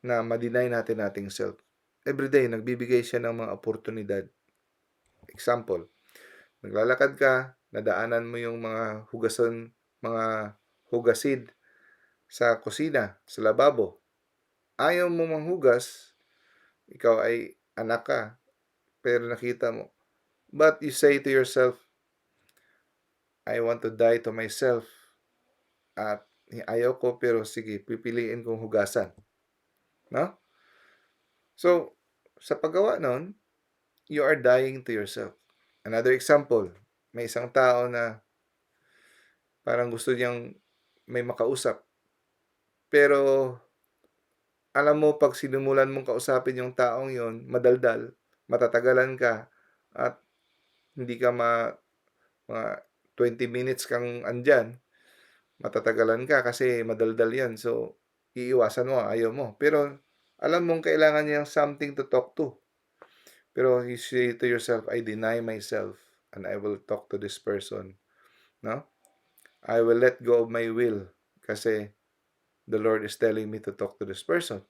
na ma-deny natin ating self. Everyday, nagbibigay siya ng mga oportunidad. Example, naglalakad ka, nadaanan mo yung mga hugasid sa kusina, sa lababo. Ayaw mo manghugas, ikaw ay anak ka, pero nakita mo. But you say to yourself, I want to die to myself. At ayaw ko, pero sige, pipiliin kong hugasan. No? So, sa paggawa nun, you are dying to yourself. Another example, may isang tao na parang gusto niyang may makausap. Pero, alam mo, pag sinimulan mong kausapin yung taong yon, madaldal, matatagalan ka, at hindi ka mga 20 minutes kang andyan, matatagalan ka kasi madaldal yan. So, iiwasan mo, ayaw mo. Pero, alam mong kailangan niyang something to talk to. Pero you say to yourself, I deny myself and I will talk to this person. No? I will let go of my will kasi the Lord is telling me to talk to this person.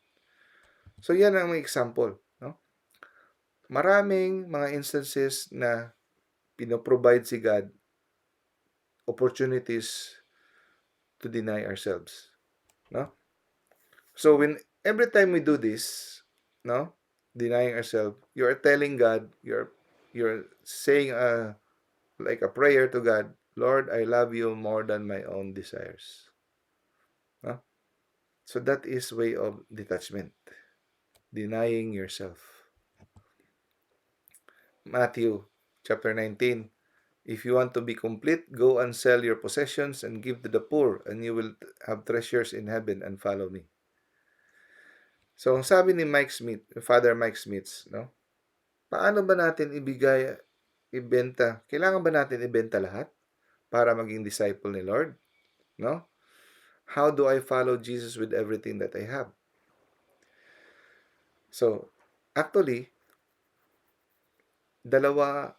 So, yan ang example. No? Maraming mga instances na pinoprovide si God opportunities to deny ourselves. No? So, every time we do this, no, denying ourselves, you are telling God, you're saying like a prayer to God, Lord, I love you more than my own desires. No? So that is way of detachment. Denying yourself. Matthew chapter 19. If you want to be complete, go and sell your possessions and give to the poor, and you will have treasures in heaven, and follow me. So, ang sabi ni Father Mike Smith, no? Paano ba natin ibenta? Kailangan ba natin ibenta lahat para maging disciple ni Lord? No? How do I follow Jesus with everything that I have? So, Actually, dalawang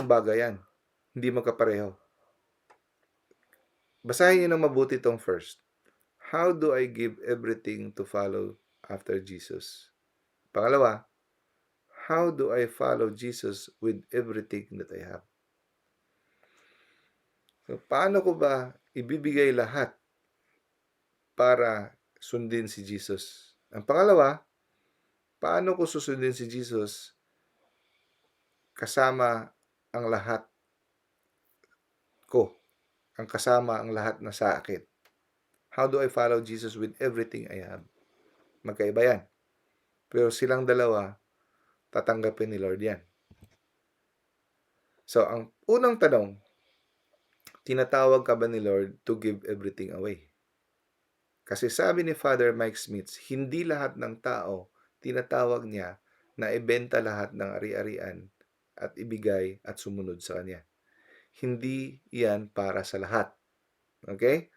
bagay yan. Hindi magkapareho. Basahin niyo ng mabuti itong first. How do I give everything to follow after Jesus? Pangalawa, how do I follow Jesus with everything that I have? So, paano ko ba ibibigay lahat para sundin si Jesus? Ang pangalawa, paano ko susundin si Jesus kasama ang lahat ko, ang kasama ang lahat na sa akin? How do I follow Jesus with everything I have? Magkaiba yan. Pero silang dalawa, tatanggapin ni Lord yan. So, ang unang tanong, tinatawag ka ba ni Lord to give everything away? Kasi sabi ni Father Mike Smith, hindi lahat ng tao tinatawag niya na ibenta lahat ng ari-arian at ibigay at sumunod sa kanya. Hindi yan para sa lahat. Okay?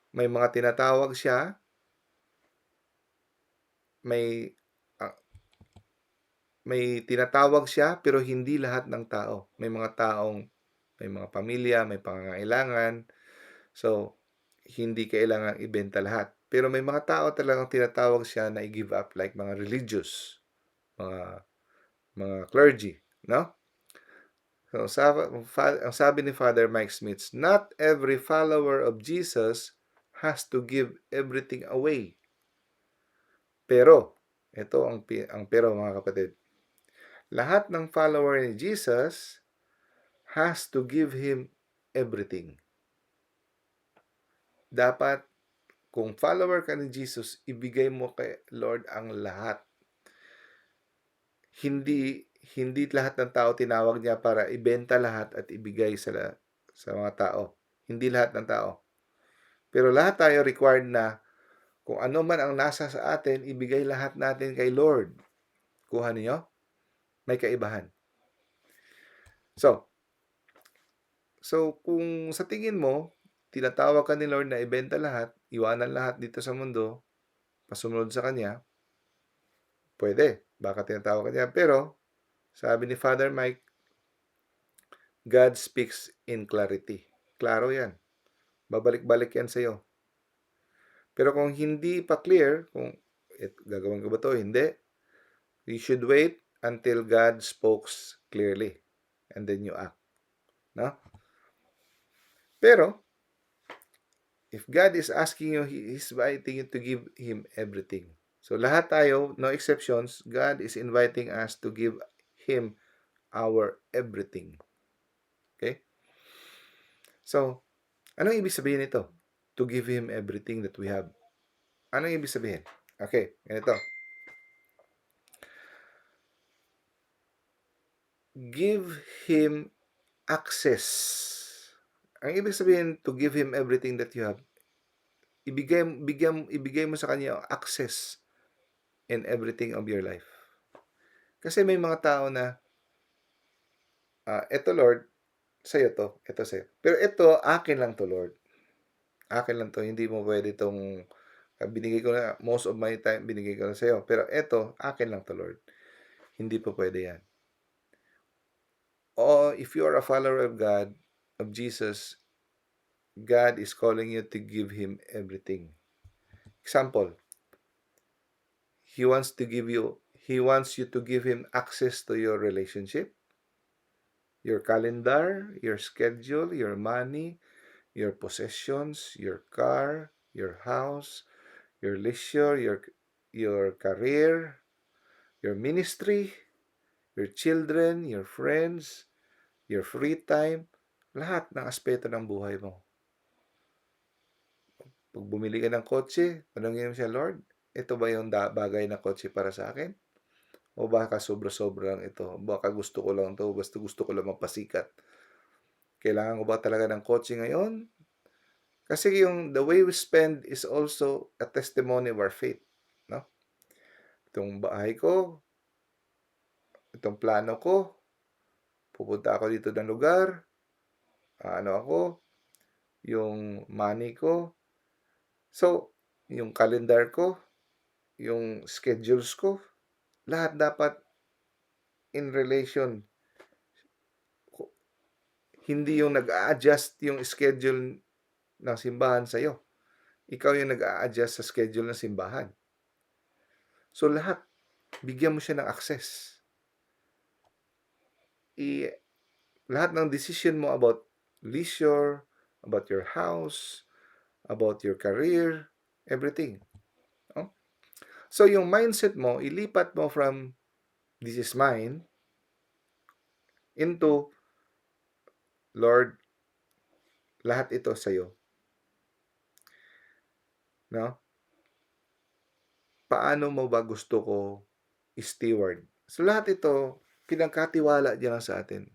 May mga tinatawag siya, may tinatawag siya pero hindi lahat ng tao. May mga taong may mga pamilya, may pangangailangan. So, hindi kailangang ibenta lahat. Pero may mga tao talagang tinatawag siya na i-give up like mga religious, mga clergy, no? So, ang sabi ni Father Mike Smith, not every follower of Jesus has to give everything away. Pero, ito ang pero mga kapatid. Lahat ng follower ni Jesus has to give Him everything. Dapat, kung follower ka ni Jesus, ibigay mo kay Lord ang lahat. Hindi lahat ng tao tinawag niya para ibenta lahat at ibigay sa mga tao. Hindi lahat ng tao. Pero lahat tayo required na kung ano man ang nasa sa atin, ibigay lahat natin kay Lord. Kuha niyo? May kaibahan. So kung sa tingin mo, tinatawag ka ni Lord na ibenta lahat, iwanan lahat dito sa mundo, pasunod sa Kanya, pwede. Baka tinatawag ka niya. Pero, sabi ni Father Mike, God speaks in clarity. Klaro yan. Babalik-balik yan sa'yo. Pero kung hindi pa clear, kung gagawin ko ba to? Hindi. You should wait until God speaks clearly. And then you act. No? Pero, if God is asking you, He's inviting you to give Him everything. So, lahat tayo, no exceptions, God is inviting us to give Him our everything. Okay? So, anong ibig sabihin nito? To give Him everything that we have. Anong ibig sabihin? Okay, ganito. Give Him access. Ang ibig sabihin, to give Him everything that you have, ibigay mo sa Kanya access in everything of your life. Kasi may mga tao na, eto Lord, sa'yo to, eto sa'yo. Pero eto, akin lang to Lord. Akin lang to, hindi mo pwede itong, binigay ko na, most of my time, binigay ko na sa'yo. Pero eto, akin lang to Lord. Hindi po pwede yan. O if you are a follower of God, of Jesus, God is calling you to give Him everything. Example, He wants you to give Him access to your relationship, your calendar, your schedule, your money, your possessions, your car, your house, your leisure, your career, your ministry, your children, your friends, your free time, lahat ng aspeto ng buhay mo. Pag bumili ka ng kotse, tanongin mo siya, Lord, ito ba yung bagay na kotse para sa akin? O baka sobra-sobra lang ito? Baka gusto ko lang ito, basta gusto ko lang mapasikat. Kailangan ko ba talaga ng kotse ngayon? Kasi the way we spend is also a testimony of our faith. No? Itong bahay ko, itong plano ko, pupunta ako dito ng lugar, yung money ko. So, yung calendar ko, yung schedules ko, Lahat dapat in relation. Hindi yung nag-a-adjust yung schedule ng simbahan sa'yo. Ikaw yung nag-a-adjust sa schedule ng simbahan. So lahat, bigyan mo siya ng access. Lahat ng decision mo about leisure, about your house, about your career, everything. No? So yung mindset mo, ilipat mo from this is mine into Lord, lahat ito sa'yo. No? Paano mo ba gusto ko steward? So lahat ito, pinagkatiwala diyan sa atin.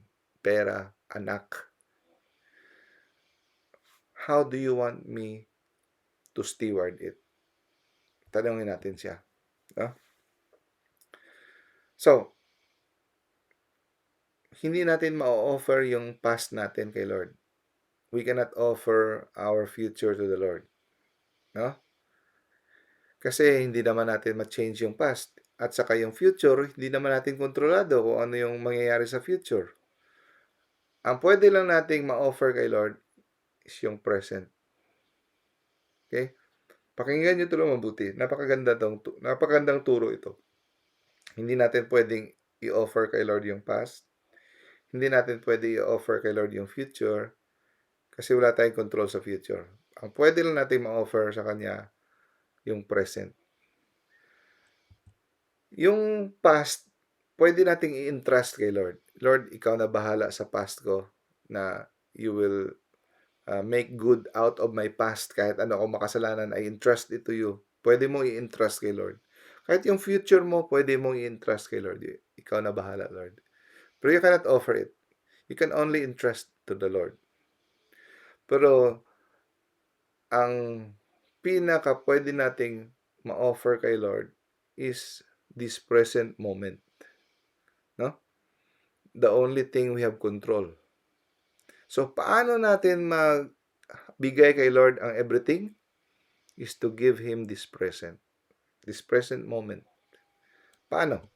Pera, anak. How do you want me to steward it? Tanungin natin siya. No? So, hindi natin ma-offer yung past natin kay Lord. We cannot offer our future to the Lord. No? Kasi hindi naman natin ma-change yung past. At saka yung future, hindi naman natin kontrolado kung ano yung mangyayari sa future. Ang pwede lang nating ma-offer kay Lord is yung present. Okay? Pakinggan nyo ito lang mabuti. Napakagandang turo ito. Hindi natin pwedeng i-offer kay Lord yung past. Hindi natin pwede i-offer kay Lord yung future kasi wala tayong control sa future. Ang pwede lang natin ma-offer sa Kanya yung present. Yung past, pwede nating i-entrust kay Lord. Lord, ikaw na bahala sa past ko na you will make good out of my past. Kahit ano akong makasalanan, I entrust it to you. Pwede mo i-entrust kay Lord. Kahit yung future mo, pwede mong i-entrust kay Lord. Ikaw na bahala, Lord. Pero you cannot offer it. You can only entrust to the Lord. Pero ang pinaka pwede nating ma-offer kay Lord is this present moment. No? The only thing we have control. So, paano natin magbigay kay Lord ang everything? Is to give Him this present moment. Paano?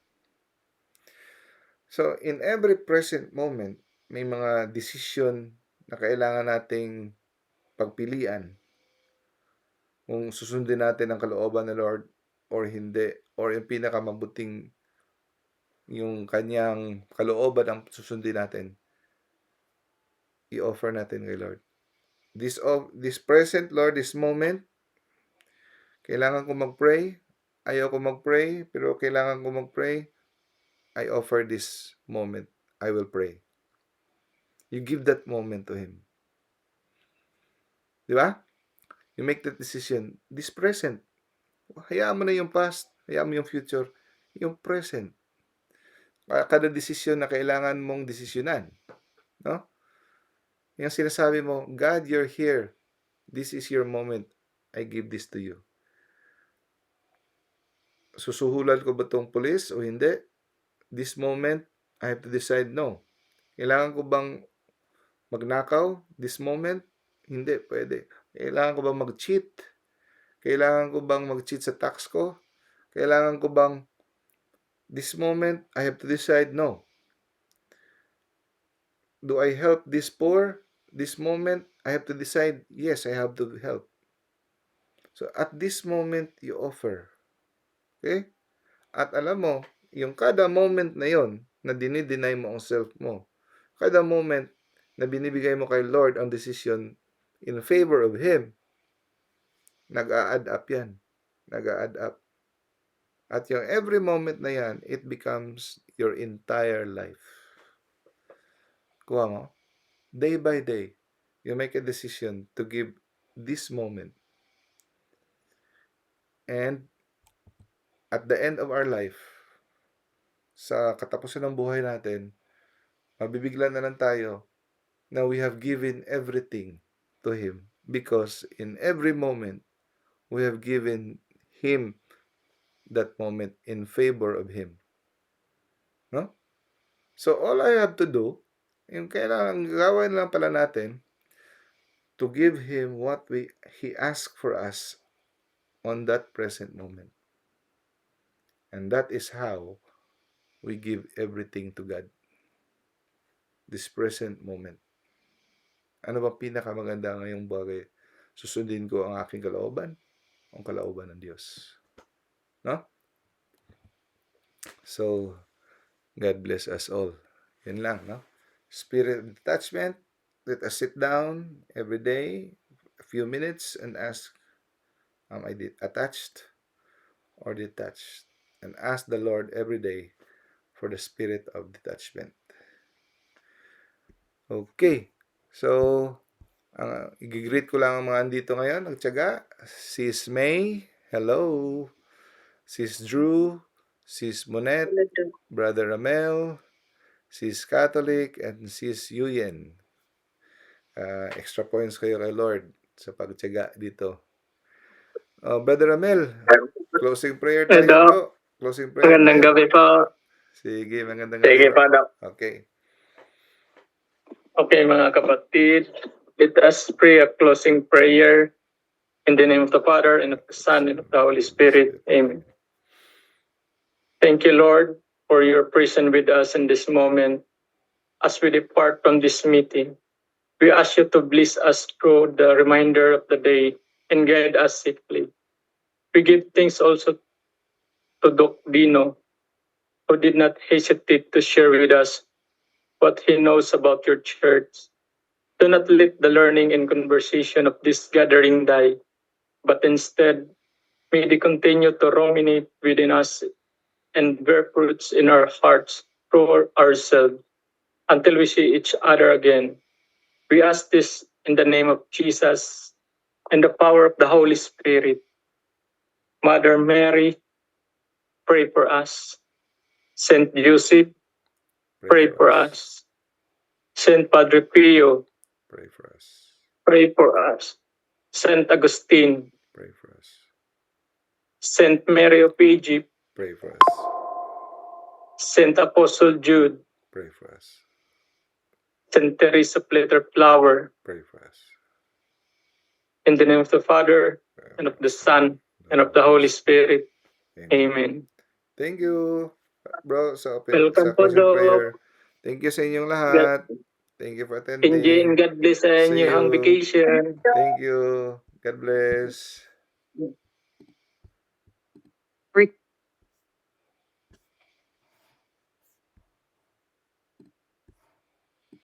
So, in every present moment, may mga decision na kailangan nating pagpilian. Kung susundin natin ang kalooban ng Lord or hindi, or yung pinakamabuting yung kanyang kalooban ang susundin natin, i-offer natin kay Lord. This present, Lord, this moment, kailangan ko mag-pray, ayaw ko mag-pray, pero kailangan ko mag-pray, I offer this moment, I will pray. You give that moment to Him. Di ba? You make that decision. This present. Hayaan mo na yung past, hayaan mo yung future, yung present. Kada desisyon na kailangan mong desisyonan. No? Yung sinasabi mo, God, you're here. This is your moment. I give this to you. Susuhulan ko ba itong pulis o hindi? This moment, I have to decide no. Kailangan ko bang magnakaw? This moment, hindi, pwede. Kailangan ko bang mag-cheat? Kailangan ko bang mag-cheat sa tax ko? Kailangan ko bang this moment, I have to decide no. Do I help this poor? This moment, I have to decide yes, I have to help. So, at this moment, you offer. Okay? At alam mo, yung kada moment na yon na dinideny mo ang self mo, kada moment na binibigay mo kay Lord ang decision in favor of Him, nag-a-add up yan. Nag-a-add up. At yung every moment na yan, it becomes your entire life. Kuha mo? Day by day, you make a decision to give this moment. And at the end of our life, sa katapusan ng buhay natin, mabibigla na lang tayo na we have given everything to Him because in every moment, we have given Him that moment in favor of Him. No? So, all I have to do, yung kailangan gawin lang pala natin, to give Him what He asked for us on that present moment. And that is how we give everything to God. This present moment. Ano ba pinakamaganda ngayong bagay? Susundin ko ang aking kalooban o ang kalooban ng Diyos? No? So, God bless us all. Yan lang, no? Spirit of detachment. Let us sit down every day, a few minutes, and ask, am I attached or detached? And ask the Lord every day for the spirit of detachment. Okay. So, i-greet ko lang ang mga andito ngayon, nagtiyaga. Sis May, hello. Sis Drew, Sis Monet, Brother Ramel, Sis Catholic, and Sis Yuyen. Extra points kayo kay Lord sa pagtiyaga dito. Brother Ramel, closing prayer tayo, bro. Closing prayer Magandang tayo. gabi po. Sige, magandang gabi. Sige po, Doc. Okay. Okay, mga kapatid, let us pray a closing prayer in the name of the Father, and of the Son, and of the Holy Spirit. Amen. Thank you, Lord, for your presence with us in this moment. As we depart from this meeting, we ask you to bless us through the remainder of the day and guide us safely. We give thanks also to Doc Dino, who did not hesitate to share with us what he knows about your church. Do not let the learning and conversation of this gathering die, but instead, may they continue to ruminate within us and bear fruits in our hearts through ourselves until we see each other again. We ask this in the name of Jesus and the power of the Holy Spirit. Mother Mary, pray for us. Saint Joseph, pray for us. Saint Padre Pio, Pray for us. pray for us. Saint Augustine, Pray for us. Saint Mary of Egypt, Pray for us. Saint Apostle Jude, Pray for us. Saint Teresa of Letter Flower, Pray for us. in the name of the Father, and of the Son, and of the Holy Spirit. Amen. Thank you, bro, sa Welcome po, closing Doc. prayer. Thank you sa inyong lahat. Thank you for attending. Enjoy and God bless sa See inyong you. vacation. Thank you. God bless.